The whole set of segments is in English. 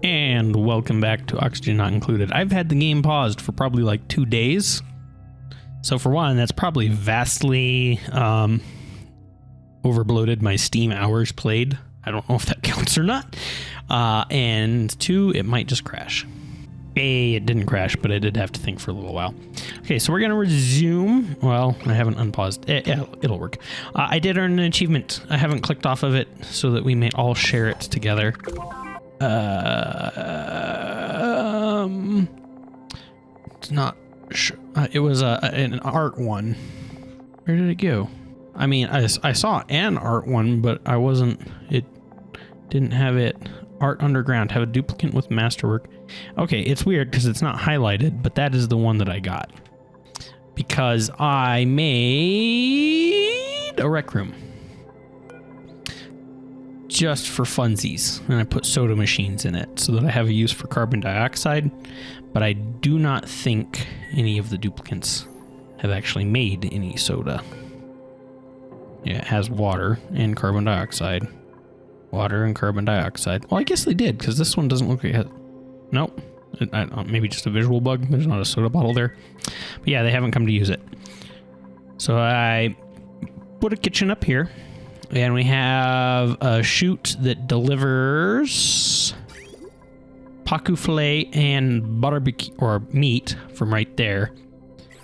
And welcome back to Oxygen Not Included. I've had the game paused for probably like 2 days. So for one, that's probably vastly overbloated my Steam hours played. I don't know if that counts or not. And two, it might just crash. It didn't crash, but I did have to think for a little while. Okay, so we're going to resume. Well, I haven't unpaused. It'll work. I did earn an achievement. I haven't clicked off of it so that we may all share it together. It's not sure. It was an art one. Where did it go? I mean, I saw an art one, but I wasn't. It didn't have it. Art Underground. Have a duplicate with masterwork. Okay, it's weird because it's not highlighted, but that is the one that I got because I made a rec room. Just for funsies, and I put soda machines in it so that I have a use for carbon dioxide, but I do not think any of the duplicates have actually made any soda. Yeah, it has water and carbon dioxide. Water and carbon dioxide. Well, I guess they did, because this one doesn't look like it has... Nope. Maybe just a visual bug. There's not a soda bottle there. But yeah, they haven't come to use it. So I put a kitchen up here. And we have a chute that delivers paku filet and barbecue or meat from right there.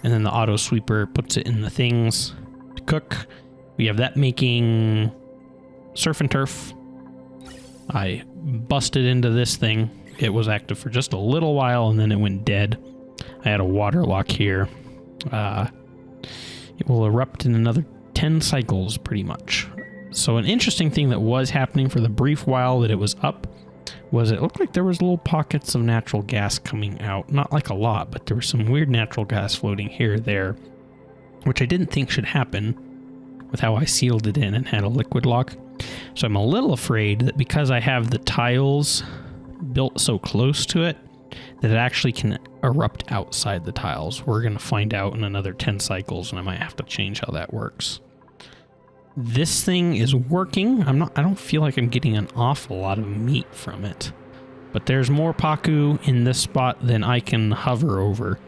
And then the auto sweeper puts it in the things to cook. We have that making surf and turf. I busted into this thing. It was active for just a little while and then it went dead. I had a water lock here. It will erupt in another 10 cycles pretty much. So an interesting thing that was happening for the brief while that it was up was it looked like there was little pockets of natural gas coming out. Not like a lot, but there was some weird natural gas floating here or there, which I didn't think should happen with how I sealed it in and had a liquid lock. So I'm a little afraid that because I have the tiles built so close to it, that it actually can erupt outside the tiles. We're going to find out in another 10 cycles, and I might have to change how that works. This thing is working. I don't feel like I'm getting an awful lot of meat from it. But there's more paku in this spot than I can hover over.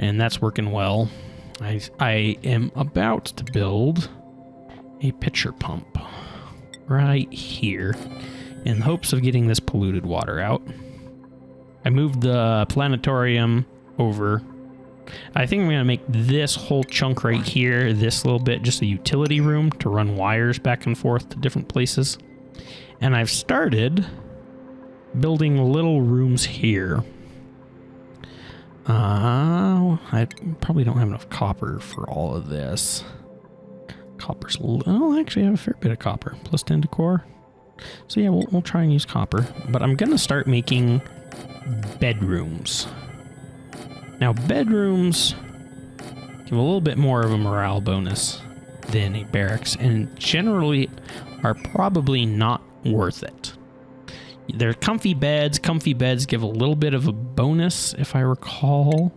And that's working well. I am about to build a pitcher pump right here in hopes of getting this polluted water out. I moved the planetarium over. I think I'm going to make this whole chunk right here, this little bit, just a utility room to run wires back and forth to different places. And I've started building little rooms here. I probably don't have enough copper for all of this. Copper's well, actually I have a fair bit of copper, plus 10 decor. So yeah, we'll try and use copper. But I'm going to start making bedrooms. Now, bedrooms give a little bit more of a morale bonus than a barracks, and generally are probably not worth it. They're comfy beds. Comfy beds give a little bit of a bonus, if I recall.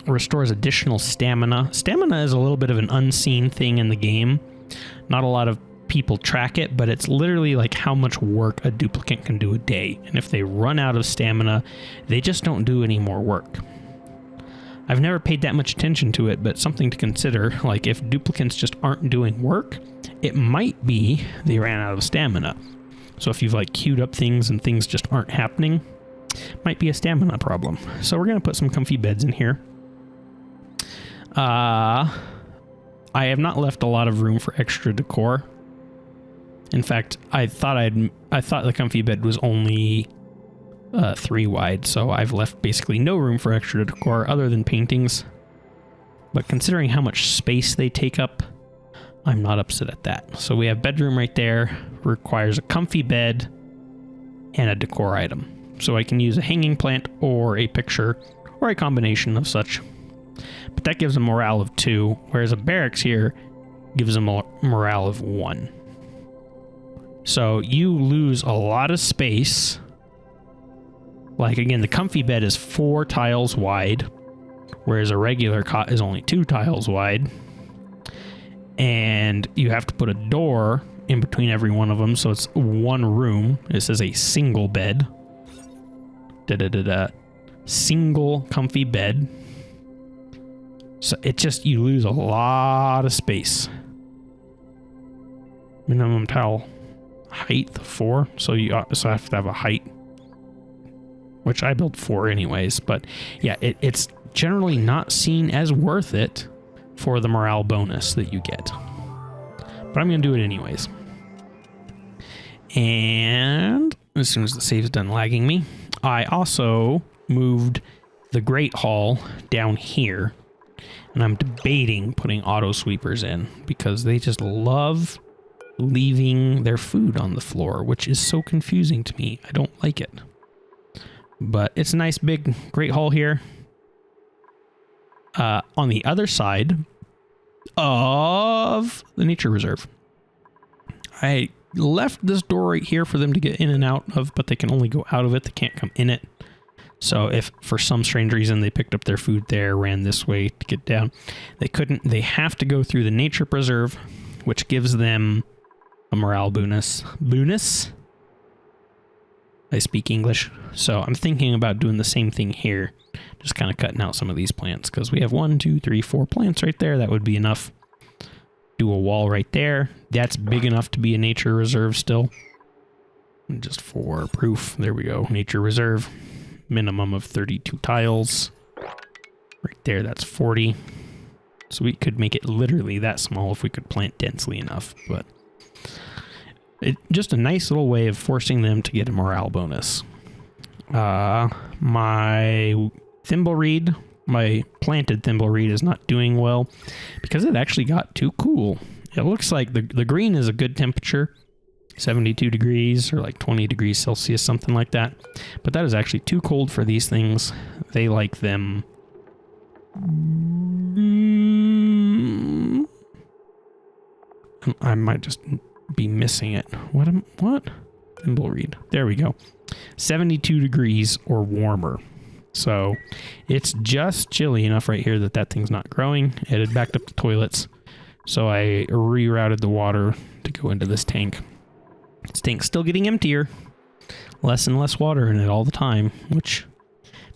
Restores additional stamina. Stamina is a little bit of an unseen thing in the game. Not a lot of people track it, but it's literally like how much work a duplicate can do a day. And if they run out of stamina, they just don't do any more work. I've never paid that much attention to it, but something to consider. Like if duplicates just aren't doing work, it might be they ran out of stamina. So if you've like queued up things and things just aren't happening, might be a stamina problem. So we're going to put some comfy beds in here. I have not left a lot of room for extra decor. In fact, I thought the comfy bed was only 3 wide, so I've left basically no room for extra decor other than paintings. But considering how much space they take up, I'm not upset at that. So we have bedroom right there, requires a comfy bed and a decor item. So I can use a hanging plant or a picture or a combination of such. But that gives a morale of 2, whereas a barracks here gives a morale of 1. So you lose a lot of space. Like again, the comfy bed is 4 tiles wide, whereas a regular cot is only 2 tiles wide. And you have to put a door in between every one of them, so it's one room. It says a single bed. Single comfy bed. So it just, you lose a lot of space. Minimum tile height 4, so you also have to have a height, which I built 4 anyways. But yeah, it's generally not seen as worth it for the morale bonus that you get. But I'm going to do it anyways. And as soon as the save's done lagging me, I also moved the Great Hall down here. And I'm debating putting auto sweepers in because they just love leaving their food on the floor, which is so confusing to me. I don't like it. But it's a nice big Great Hall here. On the other side of the nature reserve, I left this door right here for them to get in and out of, but they can only go out of it. They can't come in it. So if for some strange reason they picked up their food there, ran this way to get down, they couldn't. They have to go through the nature preserve, which gives them a morale bonus. I speak English. So I'm thinking about doing the same thing here. Just kind of cutting out some of these plants because we have 1, 2, 3, 4 plants right there. That would be enough. Do a wall right there. That's big enough to be a nature reserve still. And just for proof, there we go. Nature reserve. Minimum of 32 tiles. Right there, that's 40. So we could make it literally that small if we could plant densely enough. But just a nice little way of forcing them to get a morale bonus. My thimbleweed, my planted thimbleweed is not doing well because it actually got too cool. It looks like the green is a good temperature, 72 degrees or like 20 degrees Celsius, something like that. But that is actually too cold for these things. They like them. I might just be missing it. What? Thimbleweed. There we go. 72 degrees or warmer. So it's just chilly enough right here that thing's not growing. It had backed up the toilets. So I rerouted the water to go into this tank. This tank's still getting emptier. Less and less water in it all the time, which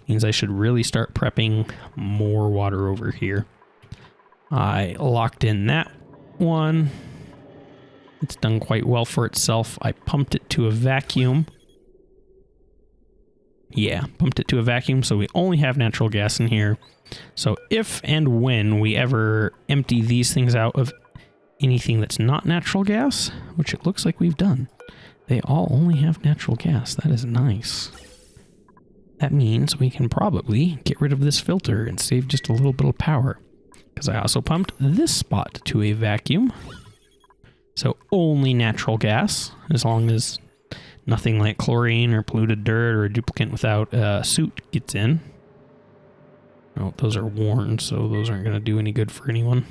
means I should really start prepping more water over here. I locked in that one. It's done quite well for itself. I pumped it to a vacuum. Yeah, pumped it to a vacuum, so we only have natural gas in here. So if and when we ever empty these things out of anything that's not natural gas, which it looks like we've done, they all only have natural gas. That is nice. That means we can probably get rid of this filter and save just a little bit of power. Because I also pumped this spot to a vacuum. So only natural gas, as long as nothing like chlorine or polluted dirt or a duplicant without a suit gets in. Oh, those are worn, so those aren't going to do any good for anyone.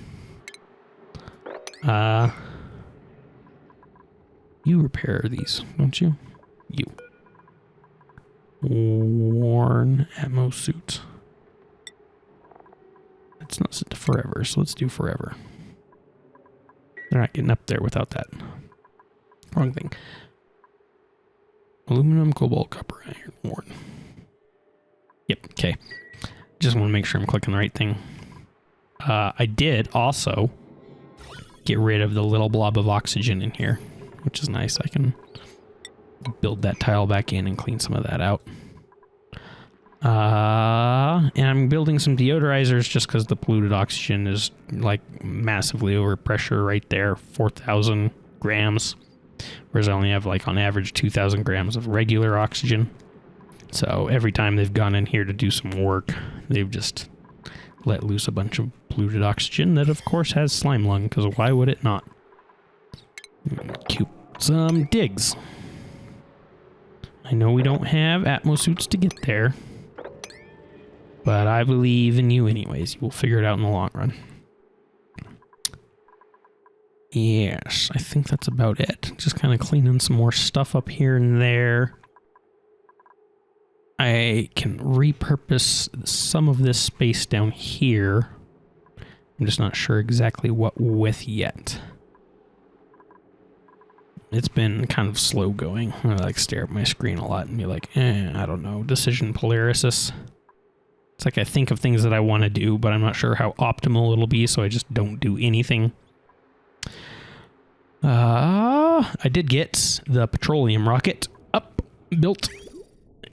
You repair these, don't you? You. Worn ammo suit. It's not set to forever, so let's do forever. They're not getting up there without that. Wrong thing. Aluminum, cobalt, copper, iron, worn. Yep, okay. Just want to make sure I'm clicking the right thing. I did also get rid of the little blob of oxygen in here, which is nice. I can build that tile back in and clean some of that out. And I'm building some deodorizers just because the polluted oxygen is like massively over pressure right there, 4,000 grams. Whereas I only have like on average 2,000 grams of regular oxygen. So every time they've gone in here to do some work, they've just let loose a bunch of polluted oxygen that of course has slime lung, because why would it not? Cute. Some digs. I know we don't have Atmo suits to get there, but I believe in you anyways. You will figure it out in the long run. Yes, I think that's about it. Just kind of cleaning some more stuff up here and there. I can repurpose some of this space down here. I'm just not sure exactly what with yet. it's been kind of slow going. I like stare at my screen a lot and be like, I don't know, decision paralysis. It's like I think of things that I want to do, but I'm not sure how optimal it'll be, so I just don't do anything. I did get the petroleum rocket up, built,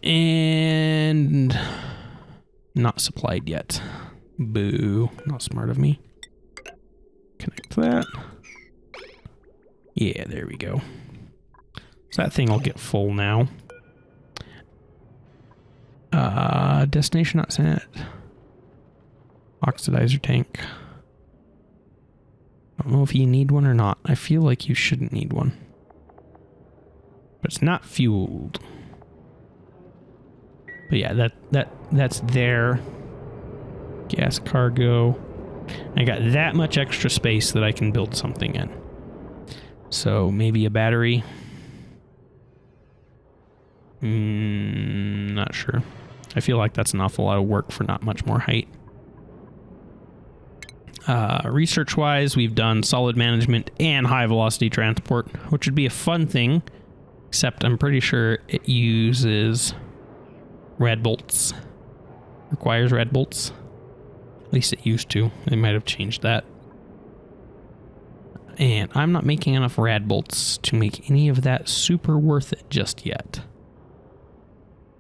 and not supplied yet. Boo. Not smart of me. Connect that. Yeah, there we go. So that thing will get full now. Destination not set. Oxidizer tank. I don't know if you need one or not. I feel like you shouldn't need one. But it's not fueled. But yeah, that's there. Gas cargo. I got that much extra space that I can build something in. So maybe a battery. Not sure. I feel like that's an awful lot of work for not much more height. Research-wise, we've done solid management and high-velocity transport, which would be a fun thing, except I'm pretty sure it uses rad bolts. Requires rad bolts. At least it used to. They might have changed that. And I'm not making enough rad bolts to make any of that super worth it just yet.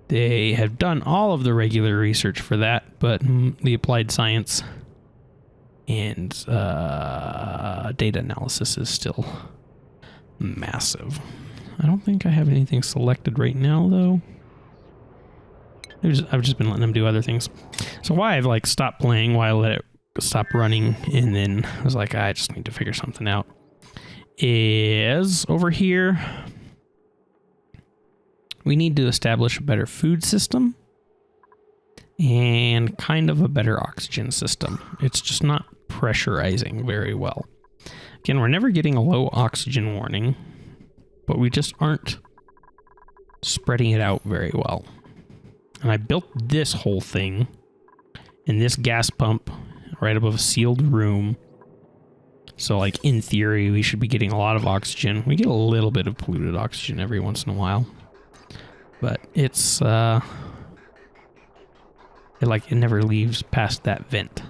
They have done all of the regular research for that, but the applied science and data analysis is still massive. I don't think I have anything selected right now, though. I've just been letting them do other things. So why I've like stopped playing, why I let it stop running, and then I was like, I just need to figure something out, is over here. We need to establish a better food system and kind of a better oxygen system. It's just not pressurizing very well. Again, we're never getting a low oxygen warning, but we just aren't spreading it out very well. And I built this whole thing in this gas pump right above a sealed room. So like in theory, we should be getting a lot of oxygen. We get a little bit of polluted oxygen every once in a while. But it's, it never leaves past that vent.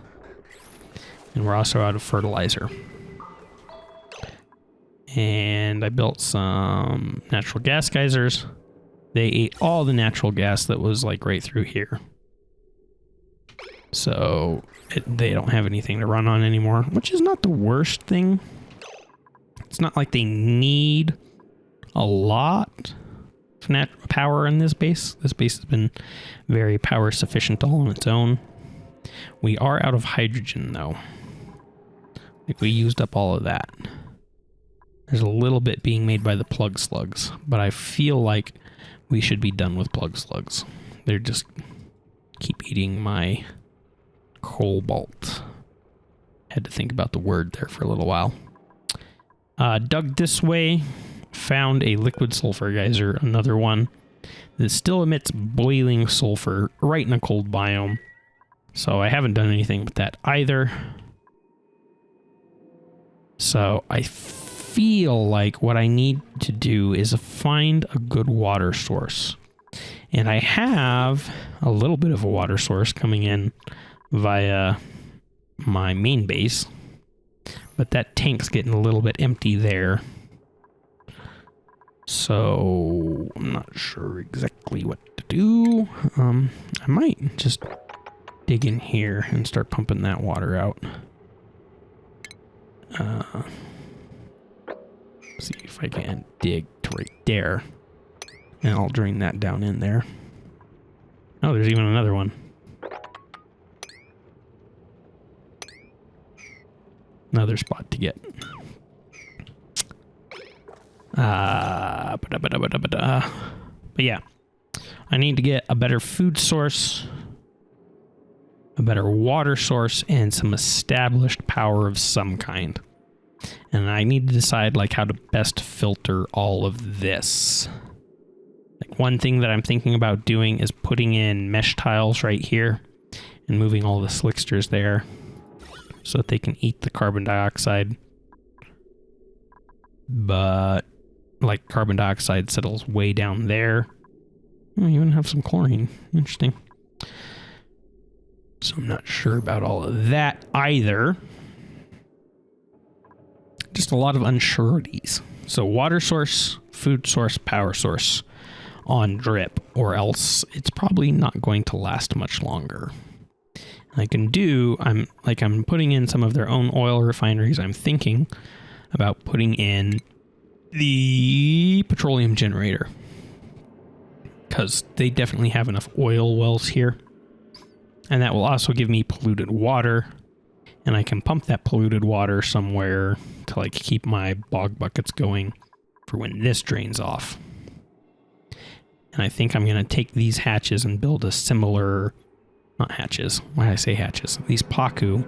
And we're also out of fertilizer. And I built some natural gas geysers. They ate all the natural gas that was like right through here. So they don't have anything to run on anymore, which is not the worst thing. It's not like they need a lot of power in this base. This base has been very power sufficient all on its own. We are out of hydrogen though. Like we used up all of that. There's a little bit being made by the plug slugs, but I feel like we should be done with plug slugs. They're just keep eating my cobalt. Had to think about the word there for a little while. Dug this way. Found a liquid sulfur geyser, another one that still emits boiling sulfur right in a cold biome. So I haven't done anything with that either. So I feel like what I need to do is find a good water source. And I have a little bit of a water source coming in via my main base. But that tank's getting a little bit empty there. So I'm not sure exactly what to do. I might just dig in here and start pumping that water out. See if I can dig to right there. And I'll drain that down in there. Oh, there's even another one. Another spot to get. But yeah, I need to get a better food source, a better water source, and some established power of some kind. And I need to decide like how to best filter all of this. Like one thing that I'm thinking about doing is putting in mesh tiles right here and moving all the slicksters there so that they can eat the carbon dioxide. But like carbon dioxide settles way down there. Oh, you even have some chlorine. Interesting. So I'm not sure about all of that either. Just a lot of unsureties. So water source, food source, power source on drip, or else it's probably not going to last much longer. I can do, I'm putting in some of their own oil refineries. I'm thinking about putting in the petroleum generator, because they definitely have enough oil wells here. And that will also give me polluted water, and I can pump that polluted water somewhere to like keep my bog buckets going for when this drains off. And I think I'm going to take these hatches and build a similar, not hatches, why did I say hatches? These paku,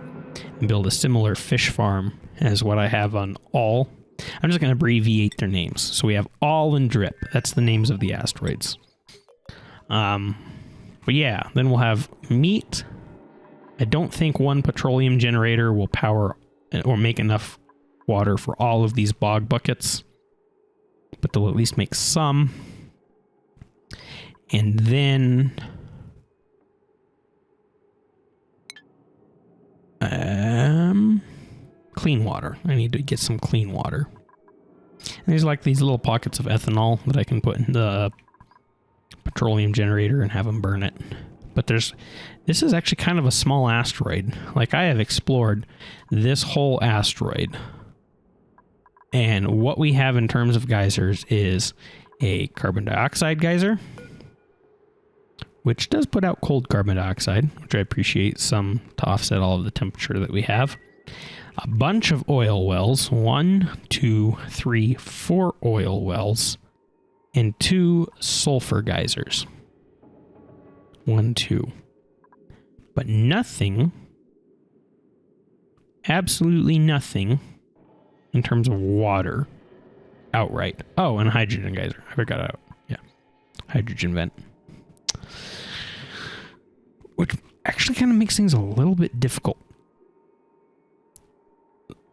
and build a similar fish farm as what I have on all. I'm just going to abbreviate their names. So we have all and drip. That's the names of the asteroids. But yeah, then we'll have meat. I don't think one petroleum generator will power or make enough water for all of these bog buckets, but they'll at least make some. And then clean water. I need to get some clean water. And there's like these little pockets of ethanol that I can put in the petroleum generator and have them burn it. But this is actually kind of a small asteroid. Like, I have explored this whole asteroid, and what we have in terms of geysers is a carbon dioxide geyser, which does put out cold carbon dioxide, which I appreciate, some to offset all of the temperature that we have. A bunch of oil wells, 1, 2, 3, 4 oil wells, and 2 sulfur geysers. 1, 2. But nothing, absolutely nothing, in terms of water outright. Oh, and a hydrogen geyser. I forgot out. Yeah. Hydrogen vent. Which actually kind of makes things a little bit difficult.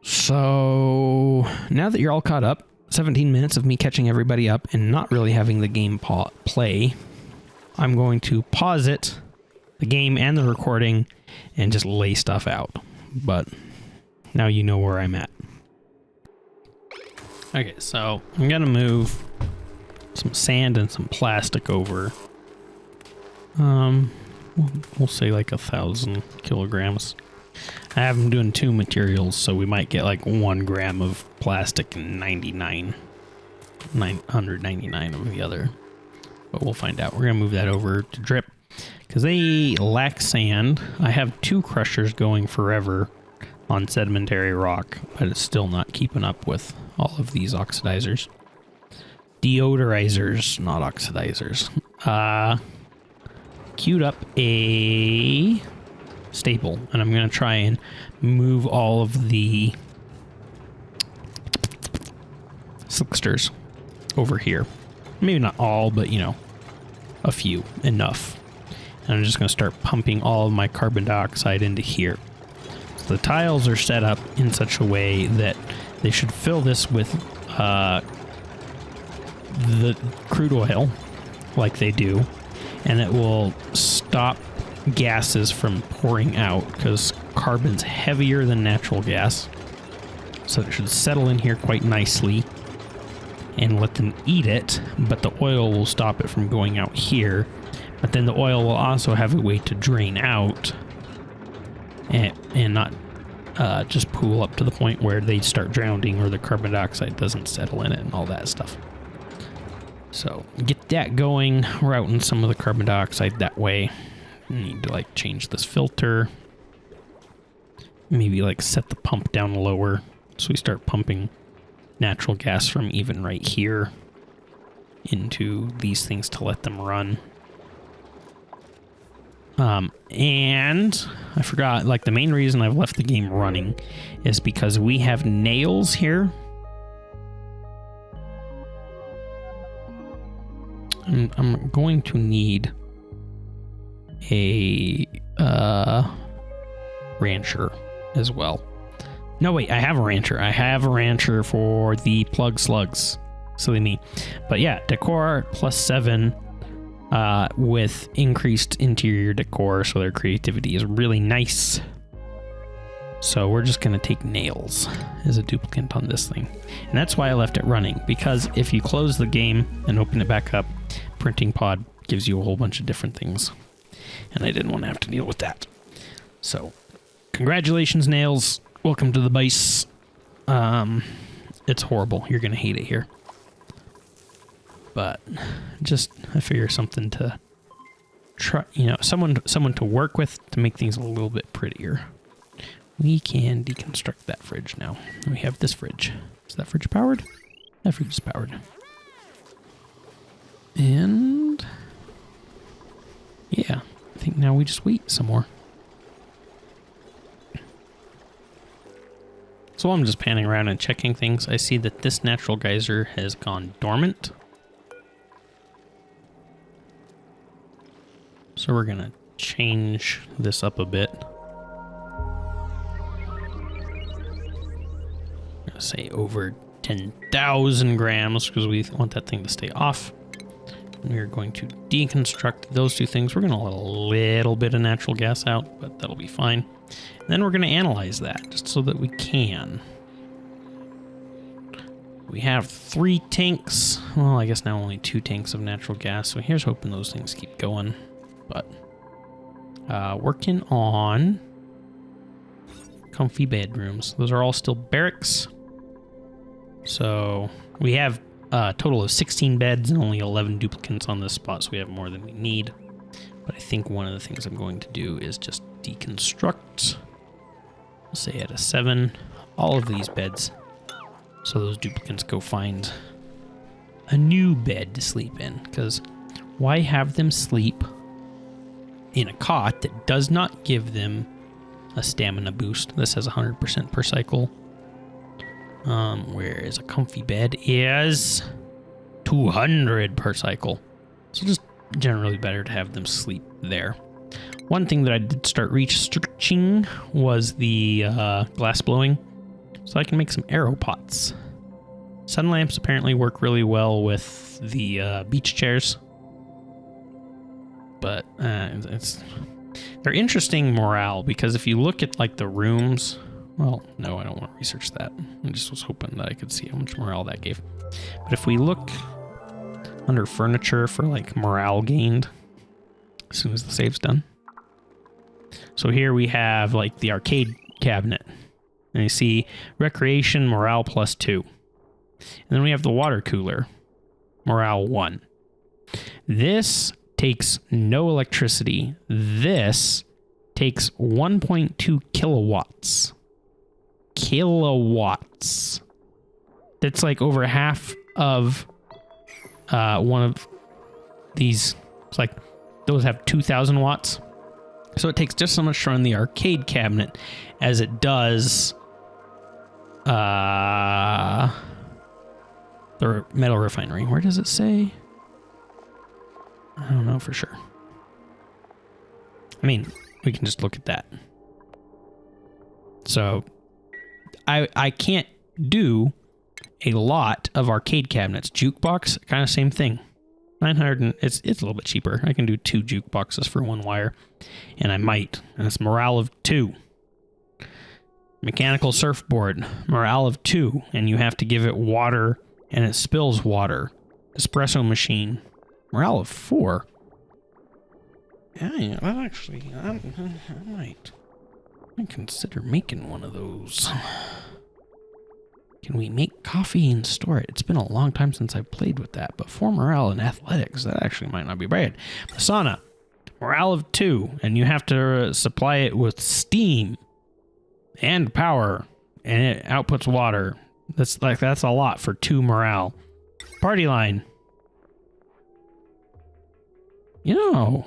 So now that you're all caught up, 17 minutes of me catching everybody up and not really having the game play, I'm going to pause it, the game and the recording, and just lay stuff out. But now you know where I'm at. Okay, so I'm going to move some sand and some plastic over. We'll say like 1,000 kilograms. I have them doing 2 materials, so we might get like 1 gram of plastic and 999 of the other. But we'll find out. We're going to move that over to drip because they lack sand. I have 2 crushers going forever on sedimentary rock, but it's still not keeping up with all of these oxidizers. Deodorizers, not oxidizers. Queued up a staple, and I'm going to try and move all of the slicksters over here. Maybe not all, but you know, a few, enough. And I'm just going to start pumping all of my carbon dioxide into here. So the tiles are set up in such a way that they should fill this with the crude oil like they do, and it will stop gases from pouring out because carbon's heavier than natural gas. So it should settle in here quite nicely and let them eat it, but the oil will stop it from going out here. But then the oil will also have a way to drain out and not just pool up to the point where they start drowning or the carbon dioxide doesn't settle in it and all that stuff. So get that going, routing some of the carbon dioxide that way. Need to like change this filter. Maybe like set the pump down lower so we start pumping natural gas from even right here into these things to let them run. And I forgot, like the main reason I've left the game running is because we have nails here. I'm going to need a rancher as well. No, wait, I have a rancher. I have a rancher for the plug slugs. Silly me. But yeah, decor +7 with increased interior decor, so their creativity is really nice. So we're just going to take nails as a duplicate on this thing. And that's why I left it running, because if you close the game and open it back up, printing pod gives you a whole bunch of different things. And I didn't want to have to deal with that. So, congratulations, nails. Welcome to the base. It's horrible. You're going to hate it here. But just, I figure something to try, someone to work with to make things a little bit prettier. We can deconstruct that fridge now. We have this fridge. Is that fridge powered? That fridge is powered. And yeah, I think now we just wait some more. So while I'm just panning around and checking things, I see that this natural geyser has gone dormant. So we're gonna change this up a bit. I'm gonna say over 10,000 grams because we want that thing to stay off. And we're going to deconstruct those two things. We're gonna let a little bit of natural gas out, but that'll be fine. And then we're gonna analyze that just so that we can. We have 3 tanks. Well, I guess now only 2 tanks of natural gas. So here's hoping those things keep going. But working on comfy bedrooms. Those are all still barracks. So we have a total of 16 beds and only 11 duplicates on this spot, so we have more than we need. But I think one of the things I'm going to do is just deconstruct, we'll say at a 7, all of these beds, so those duplicates go find a new bed to sleep in. Because why have them sleep in a cot that does not give them a stamina boost? This has 100% per cycle. Whereas a comfy bed is 200 per cycle. So just generally better to have them sleep there. One thing that I did start researching was the glass blowing, so I can make some arrow pots. Sun lamps apparently work really well with the beach chairs. But they're interesting morale, because if you look at like the rooms, well, no, I don't want to research that. I just was hoping that I could see how much morale that gave. But if we look under furniture for like morale gained, as soon as the save's done. So here we have like the arcade cabinet, and you see recreation morale +2. And then we have the water cooler, morale 1. This takes no electricity. This takes 1.2 kilowatts. Kilowatts. That's like over half of one of these. It's like those have 2,000 watts. So it takes just so much to run the arcade cabinet as it does the metal refinery. Where does it say? I don't know for sure. I mean, we can just look at that. So I can't do a lot of arcade cabinets. Jukebox, kind of same thing. 900, and it's a little bit cheaper. I can do 2 jukeboxes for 1 wire, and I might. And it's morale of 2. Mechanical surfboard, morale of 2, and you have to give it water, and it spills water. Espresso machine, morale of 4. Yeah, that actually, I might consider making one of those. Can we make coffee and store it? It's been a long time since I played with that, but for morale and athletics, that actually might not be bad. Sauna, morale of 2, and you have to supply it with steam and power, and it outputs water. That's a lot for 2 morale. Party line. I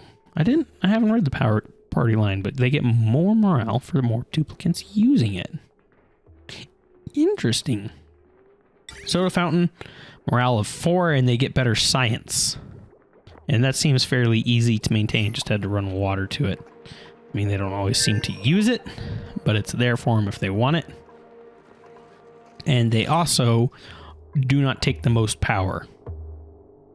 haven't read the party line, but they get more morale for more duplicates using it. Interesting. Soda fountain, morale of 4, and they get better science. And that seems fairly easy to maintain. Just had to run water to it. I mean, they don't always seem to use it, but it's there for them if they want it. And they also do not take the most power.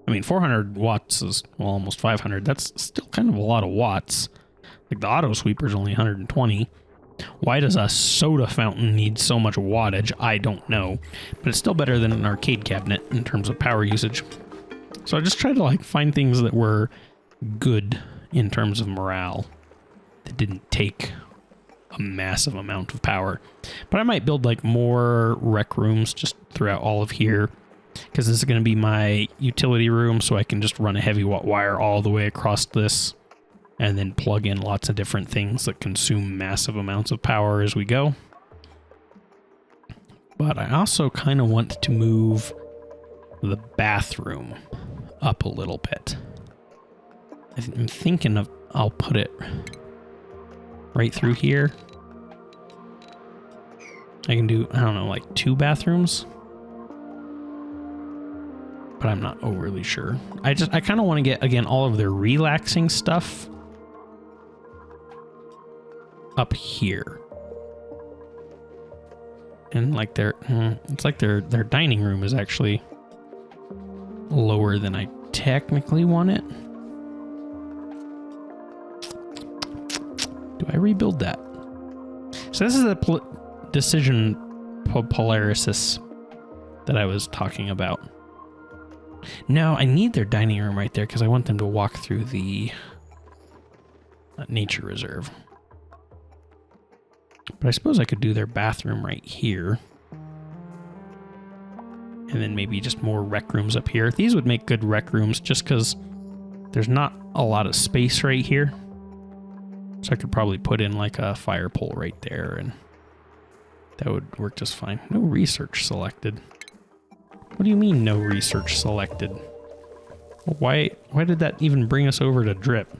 I mean, 400 watts is, well, almost 500. That's still kind of a lot of watts. Like the auto sweeper is only 120. Why does a soda fountain need so much wattage? I don't know. But it's still better than an arcade cabinet in terms of power usage. So I just tried to like find things that were good in terms of morale that didn't take a massive amount of power. But I might build like more rec rooms just throughout all of here, because this is going to be my utility room, so I can just run a heavy watt wire all the way across this and then plug in lots of different things that consume massive amounts of power as we go. But I also kind of want to move the bathroom up a little bit. I'm thinking of, I'll put it right through here. I can do, I don't know, like 2 bathrooms. But I'm not overly sure. I kind of want to get, again, all of their relaxing stuff up here. And like it's like their dining room is actually lower than I technically want it. Do I rebuild that? So this is the decision polarisis that I was talking about. No, I need their dining room right there because I want them to walk through the nature reserve. But I suppose I could do their bathroom right here. And then maybe just more rec rooms up here. These would make good rec rooms just because there's not a lot of space right here. So I could probably put in like a fire pole right there and that would work just fine. No research selected. What do you mean no research selected? Why did that even bring us over to drip?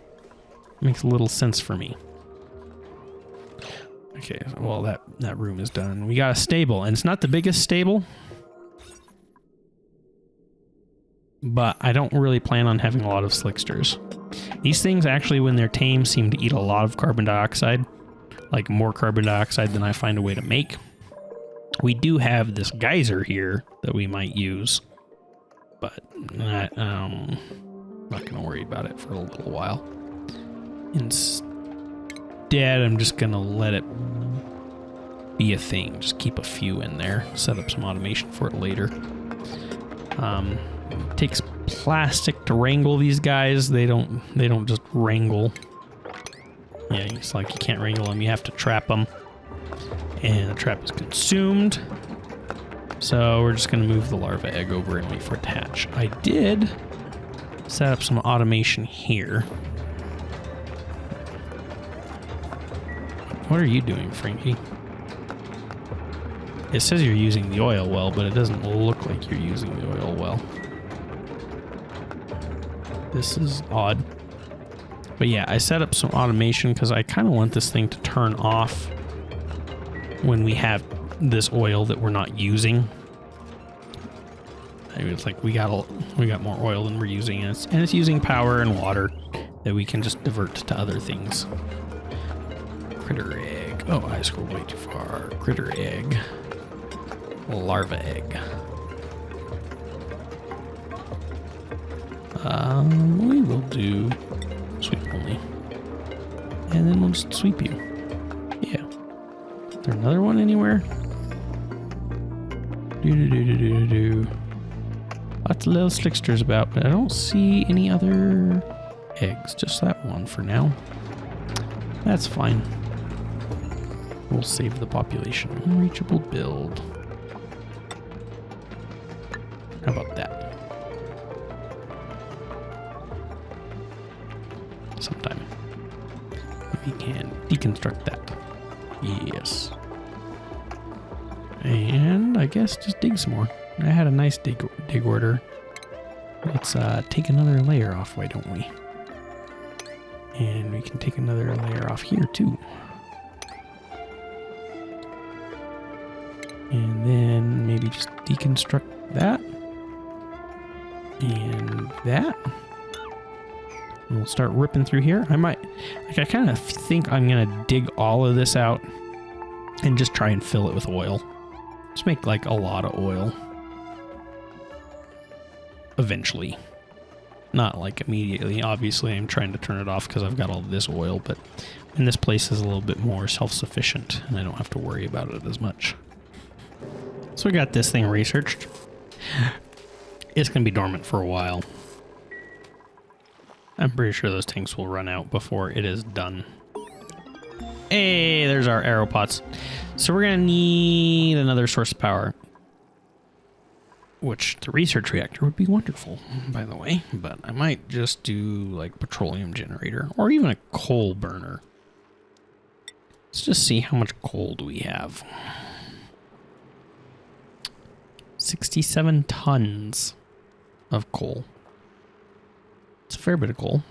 Makes little sense for me. Okay, well that room is done. We got a stable, and it's not the biggest stable, but I don't really plan on having a lot of slicksters. These things actually, when they're tame, seem to eat a lot of carbon dioxide, like more carbon dioxide than I find a way to make. We do have this geyser here that we might use, but I'm not going to worry about it for a little while. Instead, I'm just going to let it be a thing. Just keep a few in there. Set up some automation for it later. It takes plastic to wrangle these guys. They don't just wrangle. Yeah, it's like you can't wrangle them. You have to trap them. And the trap is consumed. So we're just going to move the larva egg over and wait for it to hatch. I did set up some automation here. What are you doing, Frankie? It says you're using the oil well, but it doesn't look like you're using the oil well. This is odd. But yeah, I set up some automation because I kind of want this thing to turn off when we have this oil that we're not using. It's like we got more oil than we're using, and it's using power and water that we can just divert to other things. Critter egg. Oh, I scrolled way too far. Critter egg. Larva egg. We will do sweep only. And then we'll just sweep you. Yeah. Is there another one anywhere? Lots of little slicksters about, but I don't see any other eggs. Just that one for now. That's fine. We'll save the population. Unreachable build. How about that? Sometime we can deconstruct that. Yes. And I guess just dig some more. I had a nice dig order. Let's take another layer off, why don't we? And we can take another layer off here too. And then maybe just deconstruct that. And that. And we'll start ripping through here. I kind of think I'm going to dig all of this out and just try and fill it with oil. Just make like a lot of oil. eventually. Not like immediately. Obviously, I'm trying to turn it off because I've got all this oil, but and this place is a little bit more self-sufficient, and I don't have to worry about it as much. So we got this thing researched. It's going to be dormant for a while. I'm pretty sure those tanks will run out before it is done. Hey, there's our arrow pots. So we're going to need another source of power. Which the research reactor would be wonderful, by the way. But I might just do like petroleum generator or even a coal burner. Let's just see how much coal do we have. 67 tons of coal. It's a fair bit of coal.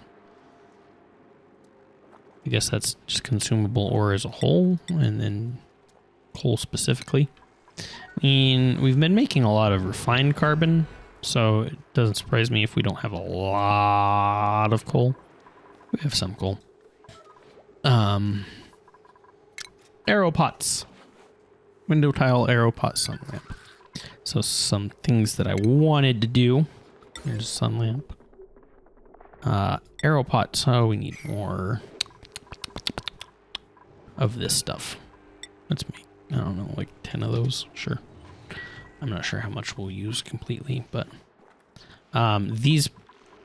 I guess that's just consumable ore as a whole, and then coal specifically. I mean, we've been making a lot of refined carbon, so it doesn't surprise me if we don't have a lot of coal. We have some coal. Arrow pots. Window tile, arrow pot, sun lamp. So some things that I wanted to do. Here's a sun lamp. Arrow pots. Oh, we need more of this stuff. Let's make, I don't know, like 10 of those. Sure. I'm not sure how much we'll use completely, but these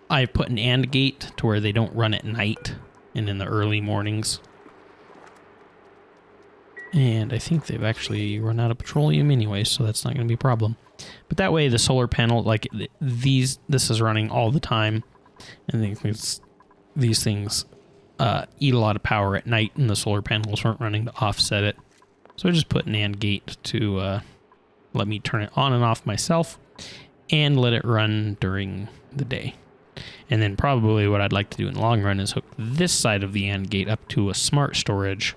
I put an AND gate to where they don't run at night and in the early mornings. And I think they've actually run out of petroleum anyway, so that's not going to be a problem. But that way the solar panel, like this is running all the time. And these things eat a lot of power at night, and the solar panels aren't running to offset it. So I just put an AND gate to let me turn it on and off myself and let it run during the day. And then probably what I'd like to do in the long run is hook this side of the AND gate up to a smart storage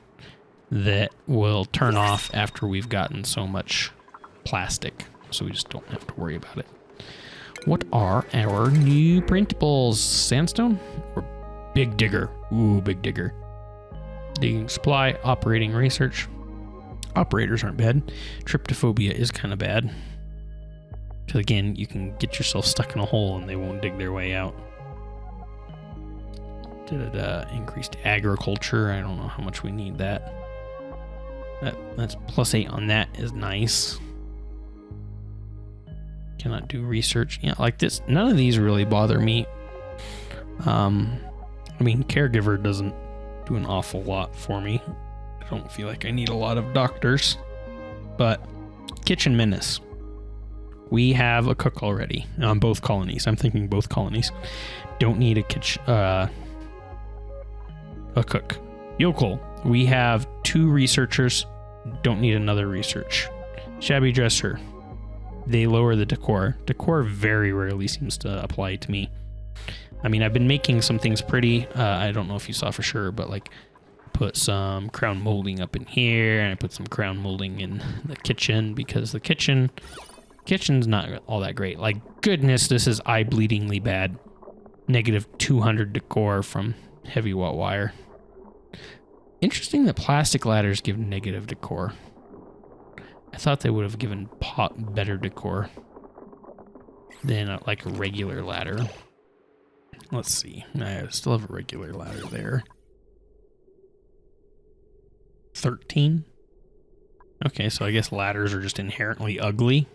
that will turn off after we've gotten so much plastic, so we just don't have to worry about it. What are our new printables? Sandstone or Big Digger? Ooh, Big Digger. Digging supply, operating research. Operators aren't bad. Tryptophobia is kind of bad. Because again, you can get yourself stuck in a hole and they won't dig their way out. Increased agriculture. I don't know how much we need that. That's +8 on that is nice. Cannot do research. Yeah, like this. None of these really bother me. I mean, caregiver doesn't do an awful lot for me. I don't feel like I need a lot of doctors. But kitchen menace. We have a cook already on both colonies. I'm thinking both colonies. Don't need a cook. Yokel. We have 2 researchers. Don't need another research. Shabby dresser. They lower the decor. Decor very rarely seems to apply to me. I mean, I've been making some things pretty. I don't know if you saw for sure, but like put some crown molding up in here, and I put some crown molding in the kitchen because the kitchen's not all that great. Like, goodness, this is eye-bleedingly bad. -200 decor from heavy watt wire. Interesting that plastic ladders give negative decor. I thought they would have given better decor than like a regular ladder. Let's see. I still have a regular ladder there. 13. Okay, so I guess ladders are just inherently ugly.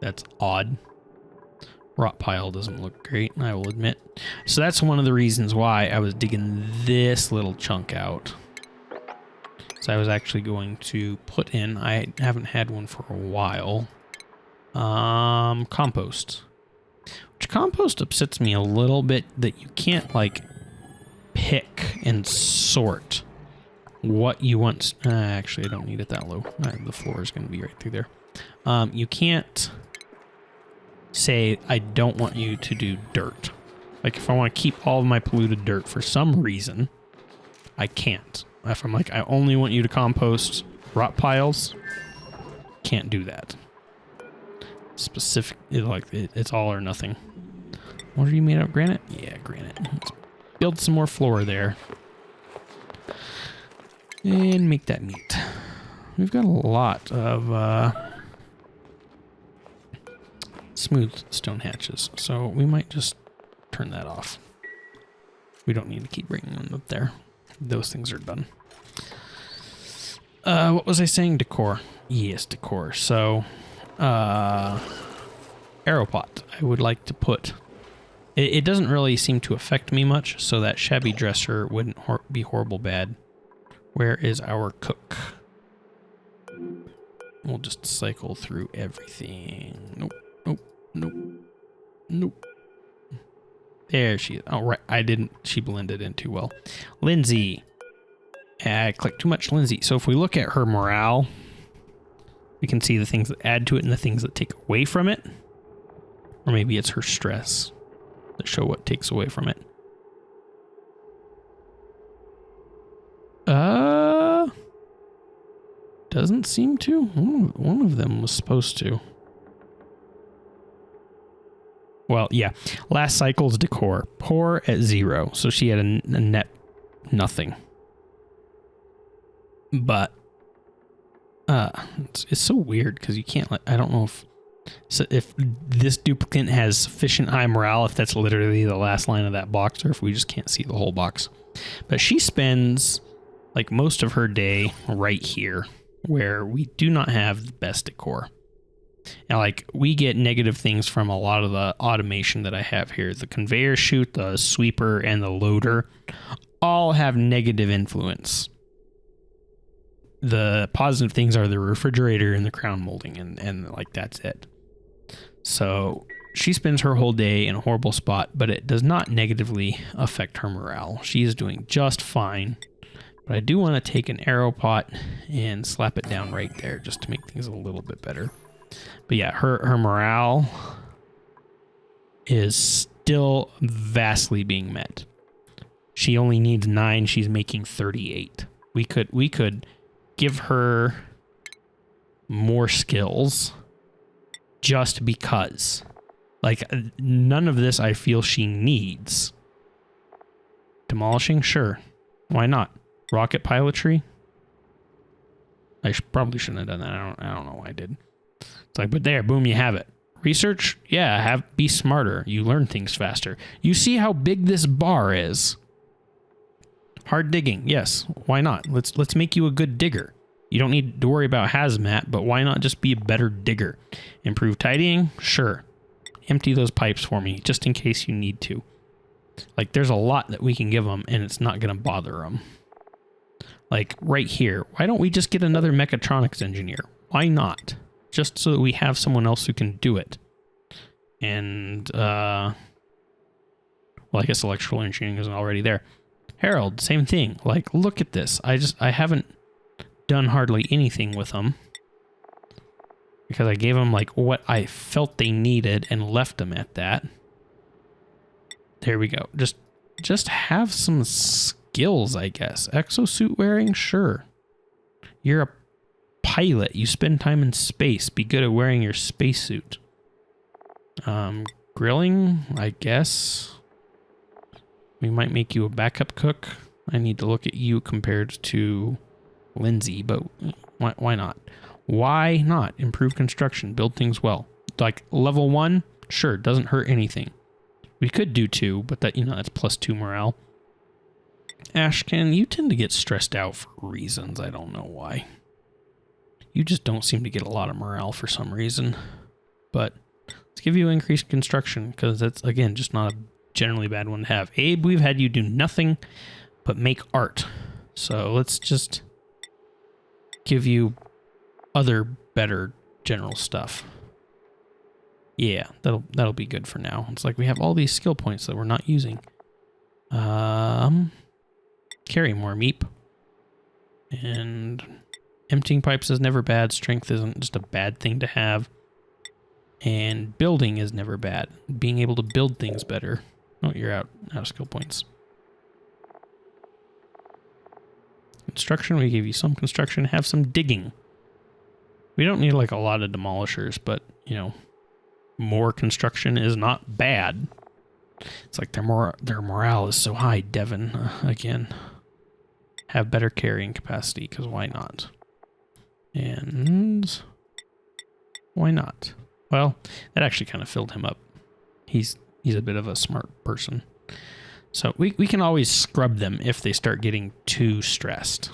That's odd. Rot pile doesn't look great, I will admit. So that's one of the reasons why I was digging this little chunk out. So I was actually going to put in, I haven't had one for a while, compost. Which compost upsets me a little bit that you can't like pick and sort what you want. Actually, I don't need it that low. The floor is going to be right through there. You can't say, I don't want you to do dirt. Like if I want to keep all of my polluted dirt for some reason, I can't. If I'm like, I only want you to compost rot piles, can't do that. Specific, it's all or nothing. What are you made out of? Granite? Yeah, granite. Let's build some more floor there. And make that neat. We've got a lot of smooth stone hatches. So we might just turn that off. We don't need to keep bringing them up there. Those things are done. What was I saying? Decor. Yes, decor. So, arrow pot. I would like to put... It doesn't really seem to affect me much, so that shabby dresser wouldn't be horrible bad. Where is our cook? We'll just cycle through everything. Nope, nope, nope, nope. There she is. Oh, right. She blended in too well. Lindsay. I clicked too much Lindsay. So if we look at her morale, we can see the things that add to it and the things that take away from it. Or maybe it's her stress that show what takes away from it. Doesn't seem to. One of them was supposed to. Well, yeah. Last cycle's decor. Poor at 0. So she had a net nothing. But it's so weird because you can't I don't know if this duplicate has sufficient high morale, if that's literally the last line of that box, or if we just can't see the whole box. But she spends like most of her day right here where we do not have the best decor. And like we get negative things from a lot of the automation that I have here. The conveyor chute, the sweeper, and the loader all have negative influence. The positive things are the refrigerator and the crown molding, and like that's it. So she spends her whole day in a horrible spot, but it does not negatively affect her morale. She is doing just fine. But I do want to take an arrow pot and slap it down right there just to make things a little bit better. But yeah, her morale is still vastly being met. She only needs 9. She's making 38. We could give her more skills just because. Like, none of this I feel she needs. Demolishing? Sure. Why not? Rocket pilotry? I probably shouldn't have done that. I don't know why I did. It's like, but there, boom, you have it. Research? Yeah, be smarter. You learn things faster. You see how big this bar is. Hard digging, yes. Why not? Let's make you a good digger. You don't need to worry about hazmat, but why not just be a better digger? Improve tidying? Sure. Empty those pipes for me, just in case you need to. Like, there's a lot that we can give them, and it's not going to bother them. Like, right here, why don't we just get another mechatronics engineer? Why not? Just so that we have someone else who can do it. And, well, I guess electrical engineering isn't already there. Harold, same thing. Like, look at this. I haven't done hardly anything with them. Because I gave them, like, what I felt they needed and left them at that. There we go. Just have some skills, I guess. Exosuit wearing? Sure. You're a pilot. You spend time in space. Be good at wearing your spacesuit. Grilling, I guess. We might make you a backup cook. I need to look at you compared to Lindsay, but why not? Why not? Improve construction. Build things well. Like, level 1? Sure, doesn't hurt anything. We could do 2, but that, that's +2 morale. Ashcan, you tend to get stressed out for reasons. I don't know why. You just don't seem to get a lot of morale for some reason. But let's give you increased construction, because that's, again, just not a generally bad one to have. Abe, we've had you do nothing but make art. So let's just give you other better general stuff. Yeah, that'll be good for now. It's like we have all these skill points that we're not using. Carry more meep. And emptying pipes is never bad. Strength isn't just a bad thing to have. And building is never bad. Being able to build things better. Oh, you're out of skill points. Construction, we gave you some construction. Have some digging. We don't need like a lot of demolishers, but, more construction is not bad. It's like their morale is so high, Devin. Again, have better carrying capacity, because why not? And why not? Well, that actually kind of filled him up. He's a bit of a smart person. So we can always scrub them if they start getting too stressed.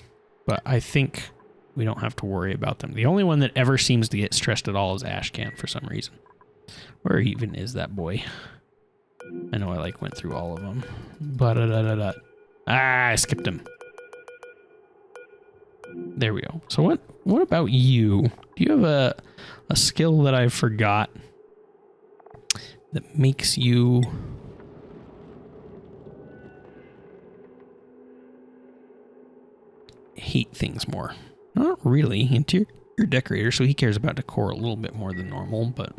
But I think we don't have to worry about them. The only one that ever seems to get stressed at all is Ashcan for some reason. Where even is that boy? I know I went through all of them. I skipped him. There we go. So what about you? Do you have a skill that I forgot that makes you hate things more? Not really. Interior decorator, so he cares about decor a little bit more than normal, but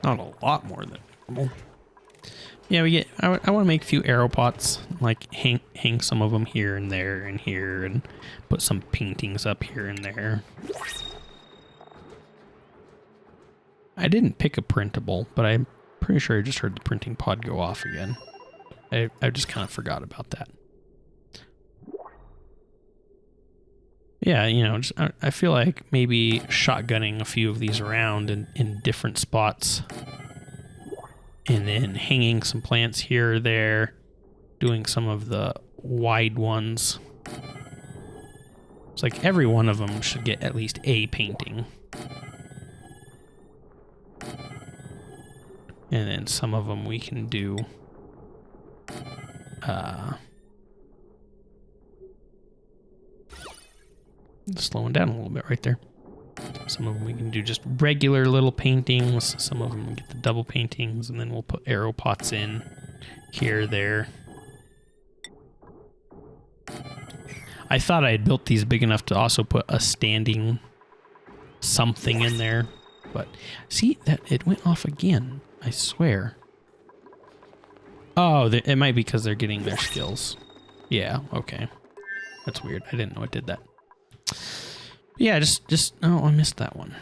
not a lot more than normal. Yeah, I want to make a few arrow pots, like hang some of them here and there and here, and put some paintings up here and there. I didn't pick a printable, but I'm pretty sure I just heard the printing pod go off again. I just kind of forgot about that. Yeah, you know, I feel like maybe shotgunning a few of these around in different spots. And then hanging some plants here or there. Doing some of the wide ones. It's like every one of them should get at least a painting. And then some of them we can do... slowing down a little bit right there. Some of them we can do just regular little paintings. Some of them we get the double paintings, and then we'll put arrow pots in here, there. I thought I had built these big enough to also put a standing something in there, but see that it went off again. I swear. Oh, it might be because they're getting their skills. Yeah, okay. That's weird. I didn't know it did that. Yeah, just oh, I missed that one.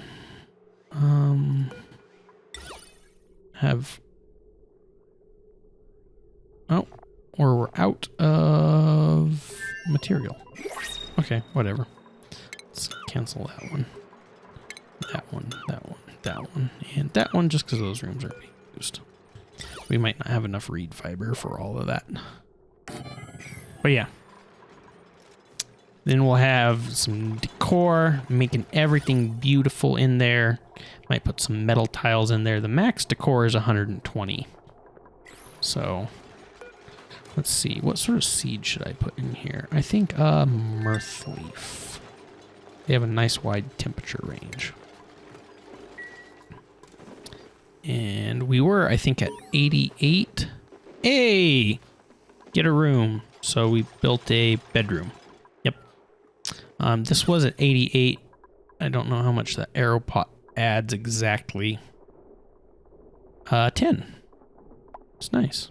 Or we're out of material. Okay, whatever. Let's cancel that one. That one, that one, that one, and that one, just because those rooms are being used. We might not have enough reed fiber for all of that. But yeah. Then we'll have some decor, making everything beautiful in there. Might put some metal tiles in there. The max decor is 120. So, let's see. What sort of seed should I put in here? I think mirth leaf. They have a nice wide temperature range. And we were, I think, at 88. Hey! Get a room. So we built a bedroom. This was at 88. I don't know how much that arrow pot adds exactly. 10. It's nice.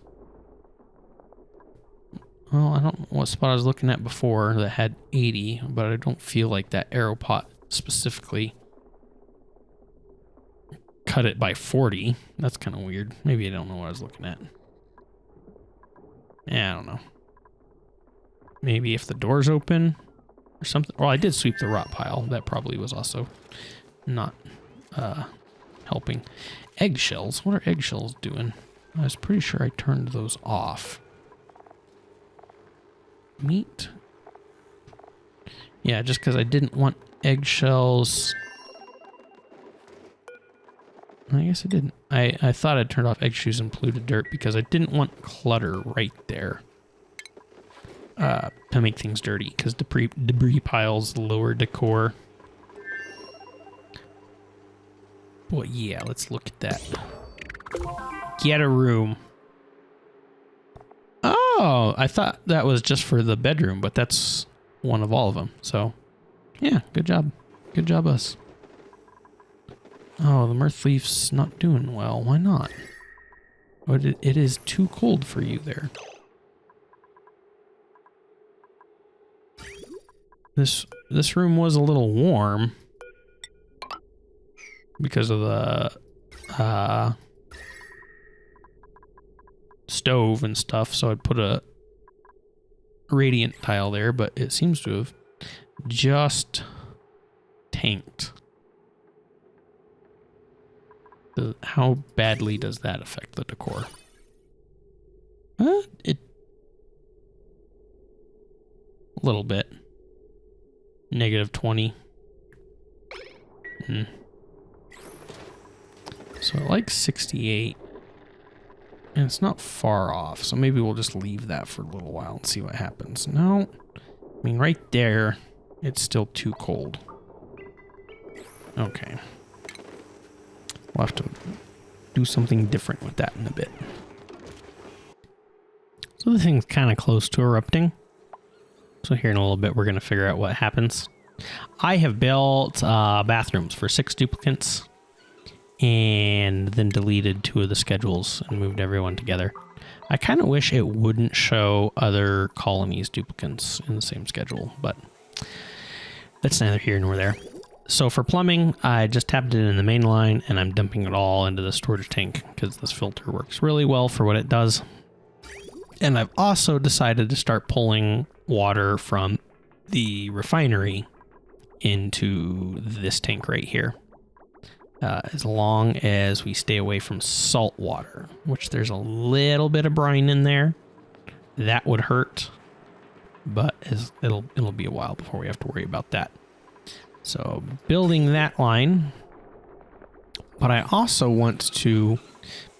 Well, I don't know what spot I was looking at before that had 80, but I don't feel like that arrow pot specifically cut it by 40. That's kind of weird. Maybe I don't know what I was looking at. Yeah, I don't know. Maybe if the door's open... or something. Well, I did sweep the rot pile. That probably was also not helping. Eggshells. What are eggshells doing? I was pretty sure I turned those off. Meat. Yeah, just because I didn't want eggshells. I guess I didn't. I thought I'd turned off eggshells and polluted dirt because I didn't want clutter right there. To make things dirty, because debris piles lower decor. But yeah, let's look at that. Get a room. Oh, I thought that was just for the bedroom, but that's one of all of them. So, yeah, good job. Good job, us. Oh, the mirth leaf's not doing well. Why not? But it is too cold for you there. This room was a little warm because of the stove and stuff, so I'd put a radiant tile there, but it seems to have just tanked. How badly does that affect the decor? A little bit. -20. So I like 68. And it's not far off, so maybe we'll just leave that for a little while and see what happens. No, I mean, right there, it's still too cold. Okay. We'll have to do something different with that in a bit. So the thing's kind of close to erupting. So here in a little bit, we're going to figure out what happens. I have built bathrooms for 6 duplicants and then deleted 2 of the schedules and moved everyone together. I kind of wish it wouldn't show other colonies duplicants in the same schedule, but that's neither here nor there. So for plumbing, I just tapped it in the main line and I'm dumping it all into the storage tank because this filter works really well for what it does. And I've also decided to start pulling water from the refinery into this tank right here. As long as we stay away from salt water, which there's a little bit of brine in there. That would hurt, but it'll be a while before we have to worry about that. So building that line, but I also want to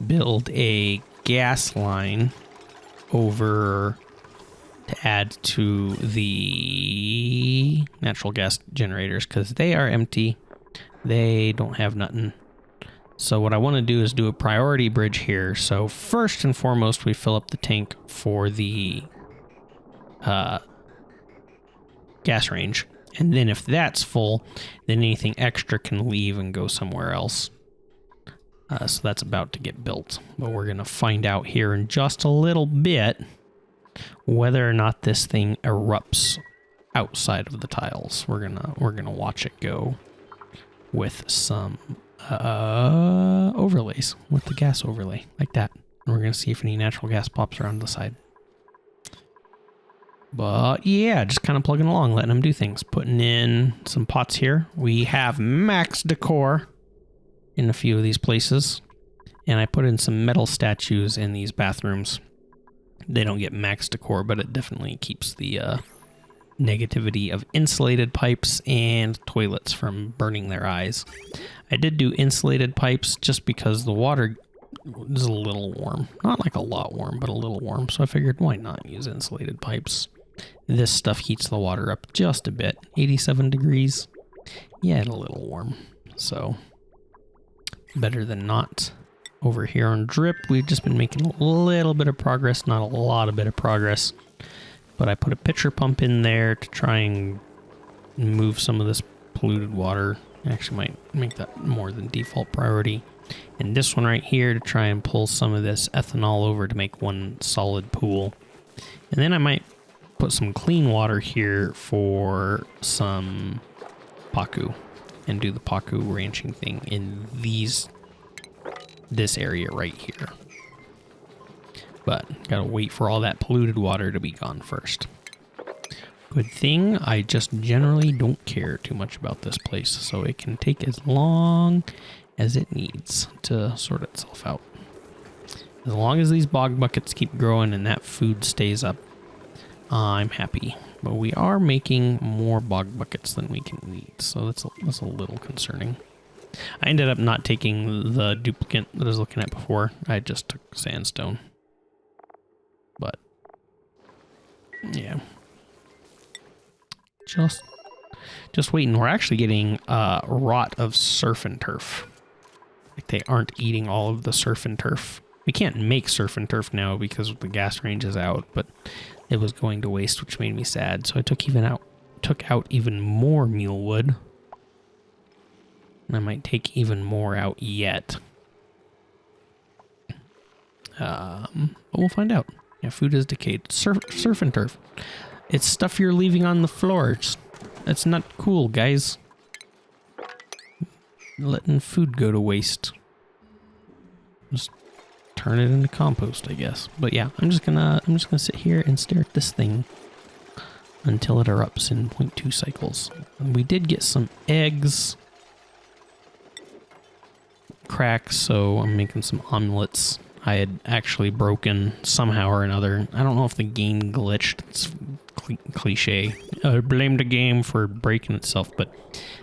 build a gas line over to add to the natural gas generators because they are empty. They don't have nothing. So what I want to do is do a priority bridge here. So first and foremost, we fill up the tank for the gas range. And then if that's full, then anything extra can leave and go somewhere else. So that's about to get built. But we're going to find out here in just a little bit whether or not this thing erupts outside of the tiles. We're gonna watch it go with some overlays, with the gas overlay, like that. And we're gonna see if any natural gas pops around the side. But yeah, just kind of plugging along, letting them do things. Putting in some pots here. We have max decor in a few of these places. And I put in some metal statues in these bathrooms. They don't get max decor, but it definitely keeps the negativity of insulated pipes and toilets from burning their eyes. I did do insulated pipes just because the water is a little warm. Not like a lot warm, but a little warm. So I figured, why not use insulated pipes? This stuff heats the water up just a bit. 87 degrees. Yeah, it's a little warm. So better than not. Over here on drip, we've just been making a little bit of progress, not a lot of bit of progress. But I put a pitcher pump in there to try and move some of this polluted water. I actually might make that more than default priority. And this one right here to try and pull some of this ethanol over to make one solid pool. And then I might put some clean water here for some paku and do the paku ranching thing in this area right here. But gotta wait for all that polluted water to be gone first. Good thing I just generally don't care too much about this place, so it can take as long as it needs to sort itself out. As long as these bog buckets keep growing and that food stays up, I'm happy. But we are making more bog buckets than we can eat, so that's a little concerning. I ended up not taking the duplicate that I was looking at before. I just took sandstone. But yeah, just waiting. We're actually getting a rot of surf and turf. Like they aren't eating all of the surf and turf. We can't make surf and turf now because the gas range is out, but it was going to waste, which made me sad. So I took out even more mule wood. And I might take even more out yet. But we'll find out. Yeah, food is decayed. Surf and turf. It's stuff you're leaving on the floors. That's not cool, guys. Letting food go to waste. Just turn it into compost, I guess. But yeah, I'm just gonna sit here and stare at this thing until it erupts in 0.2 cycles. And we did get some eggs. cracks, so I'm making some omelets. I had actually broken somehow or another. I don't know if the game glitched. It's cliche. I blame the game for breaking itself, but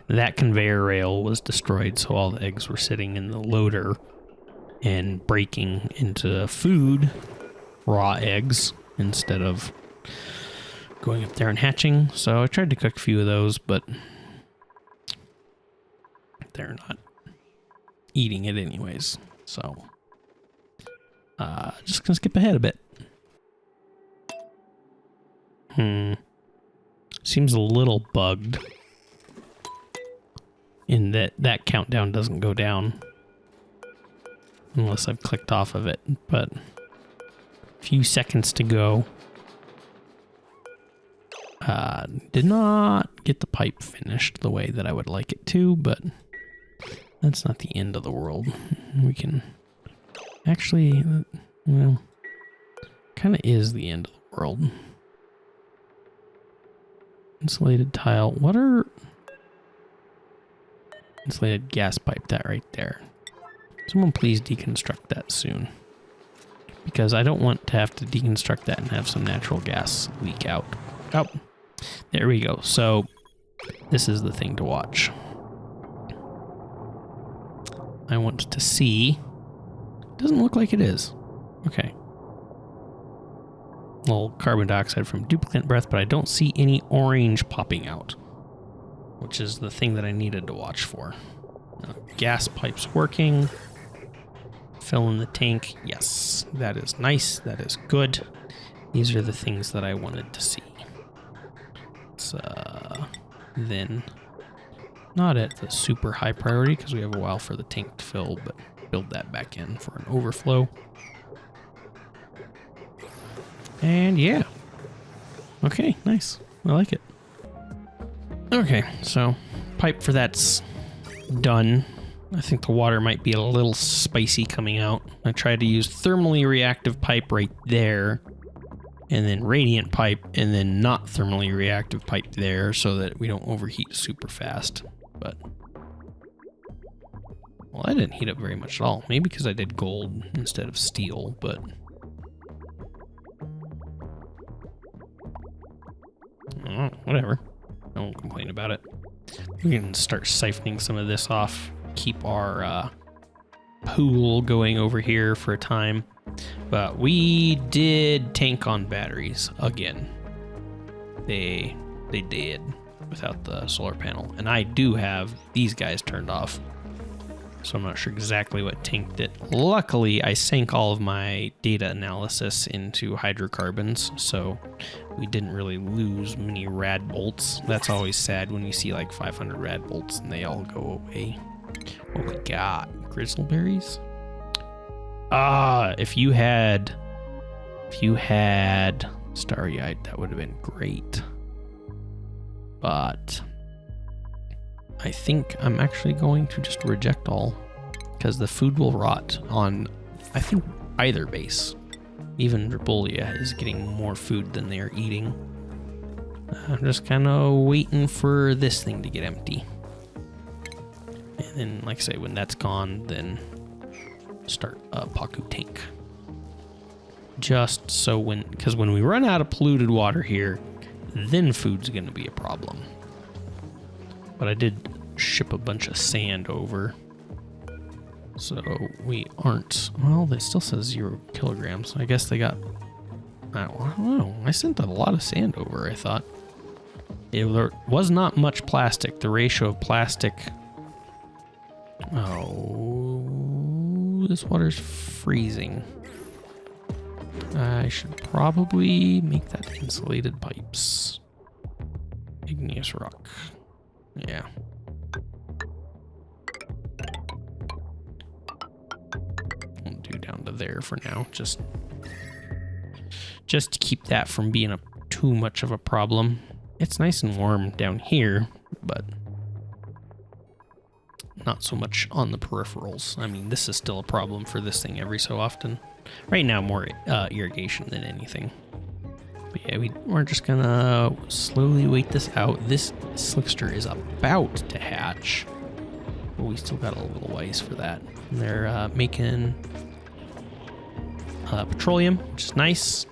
that conveyor rail was destroyed, so all the eggs were sitting in the loader and breaking into food, raw eggs, instead of going up there and hatching. So I tried to cook a few of those, but they're not eating it anyways. So just gonna skip ahead a bit. Seems a little bugged in that countdown doesn't go down unless I've clicked off of it, but a few seconds to go. Did not get the pipe finished the way that I would like it to, but that's not the end of the world. We can actually, well, kind of is the end of the world. Insulated tile. What are insulated gas pipe? That right there. Someone please deconstruct that soon, because I don't want to have to deconstruct that and have some natural gas leak out. Oh, there we go. So this is the thing to watch. I want to see. Doesn't look like it is. Okay. Little carbon dioxide from duplicate breath, but I don't see any orange popping out, which is the thing that I needed to watch for. Gas pipes working. Fill in the tank. Yes, that is nice. That is good. These are the things that I wanted to see. It's then not at the super high priority because we have a while for the tank to fill, but build that back in for an overflow. And yeah. Okay, nice. I like it. Okay, so pipe for that's done. I think the water might be a little spicy coming out. I tried to use thermally reactive pipe right there, and then radiant pipe, and then not thermally reactive pipe there so that we don't overheat super fast. But, well, I didn't heat up very much at all. Maybe because I did gold instead of steel, but whatever. I won't complain about it. We can start siphoning some of this off. Keep our pool going over here for a time. But we did tank on batteries again. They did without the solar panel. And I do have these guys turned off, so I'm not sure exactly what tanked it. Luckily, I sank all of my data analysis into hydrocarbons, so we didn't really lose many rad bolts. That's always sad when you see like 500 rad bolts and they all go away. What we got? Grizzleberries? If you had starry-eyed, that would have been great. But I think I'm actually going to just reject all, because the food will rot on, I think, either base. Even Drabolia is getting more food than they are eating. I'm just kind of waiting for this thing to get empty. And then, like I say, when that's gone, then start a Paku tank. Just so because when we run out of polluted water here, then food's going to be a problem. But I did ship a bunch of sand over, so we aren't, well, it still says 0 kilograms. I guess they got, I don't know, I sent a lot of sand over, I thought. There was not much plastic. The ratio of plastic, oh, this water's freezing. I should probably make that insulated pipes. Igneous rock. Yeah. I'll do down to there for now, just to keep that from being too much of a problem. It's nice and warm down here, but not so much on the peripherals. I mean, this is still a problem for this thing every so often. Right now, more irrigation than anything. But yeah, we're just gonna slowly wait this out. This slickster is about to hatch but we still got a little ways for that. And they're making petroleum, which is nice,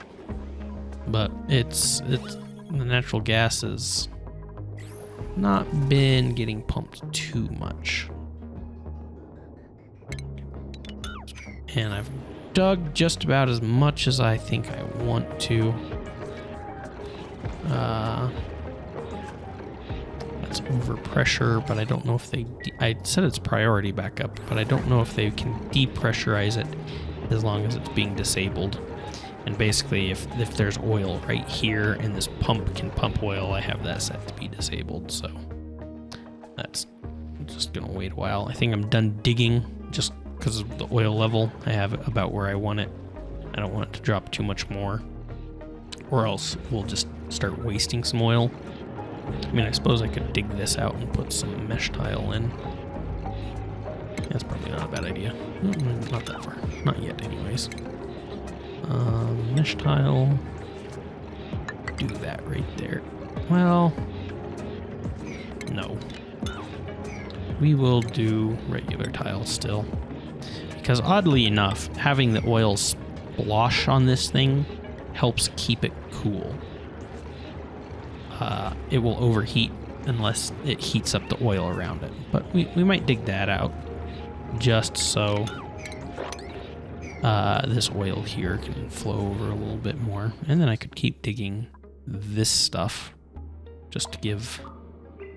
but it's the natural gas has not been getting pumped too much. And I've dug just about as much as I think I want to. That's overpressure, but I don't know if they... I said it's priority backup, but I don't know if they can depressurize it as long as it's being disabled. And basically, if there's oil right here and this pump can pump oil, I have that set to be disabled, so that's just gonna wait a while. I think I'm done digging just because of the oil level. I have it about where I want it. I don't want it to drop too much more, or else we'll just start wasting some oil. I mean, I suppose I could dig this out and put some mesh tile in. That's probably not a bad idea. Not that far. Not yet, anyways. Mesh tile. Do that right there. Well, no. We will do regular tile still. Because oddly enough, having the oil splosh on this thing helps keep it cool. It will overheat unless it heats up the oil around it. But we might dig that out just so this oil here can flow over a little bit more. And then I could keep digging this stuff just to give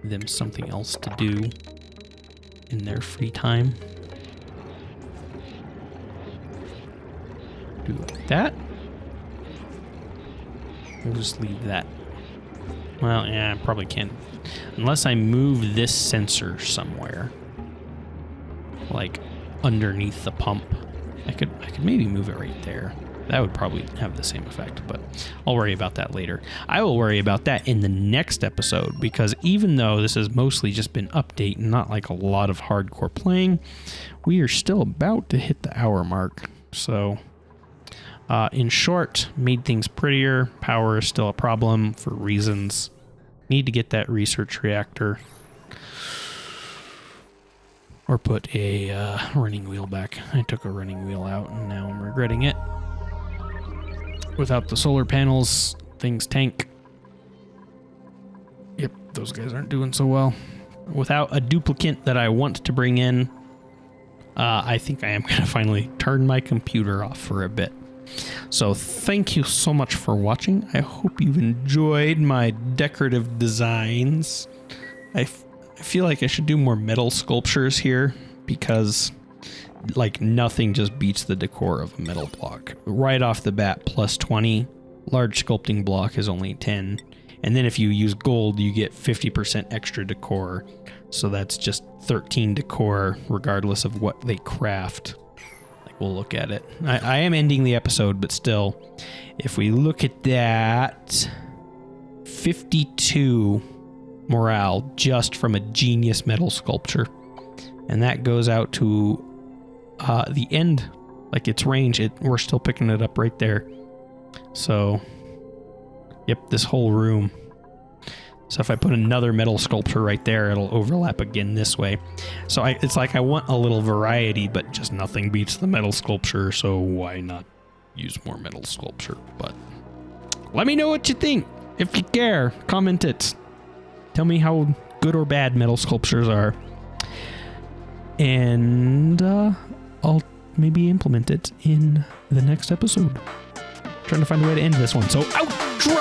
them something else to do in their free time. Do like that. We'll just leave that. Well, yeah, I probably can't. Unless I move this sensor somewhere. Like underneath the pump. I could maybe move it right there. That would probably have the same effect, but I'll worry about that later. I will worry about that in the next episode, because even though this has mostly just been update and not like a lot of hardcore playing, we are still about to hit the hour mark. So in short, made things prettier. Power is still a problem for reasons. Need to get that research reactor. Or put a running wheel back. I took a running wheel out and now I'm regretting it. Without the solar panels, things tank. Yep, those guys aren't doing so well. Without a duplicate that I want to bring in, I think I am going to finally turn my computer off for a bit. So thank you so much for watching. I hope you've enjoyed my decorative designs. I feel like I should do more metal sculptures here, because like nothing just beats the decor of a metal block. Right off the bat, plus 20. Large sculpting block is only 10. And then if you use gold, you get 50% extra decor. So that's just 13 decor, regardless of what they craft. Like, we'll look at it. I am ending the episode, but still, if we look at that, 52 morale just from a genius metal sculpture. And that goes out to the end, like its range. We're still picking it up right there. So, yep, this whole room. So if I put another metal sculpture right there, it'll overlap again this way. So it's like I want a little variety, but just nothing beats the metal sculpture. So why not use more metal sculpture? But let me know what you think. If you care, comment it. Tell me how good or bad metal sculptures are. And I'll maybe implement it in the next episode. Trying to find a way to end this one. So, outro!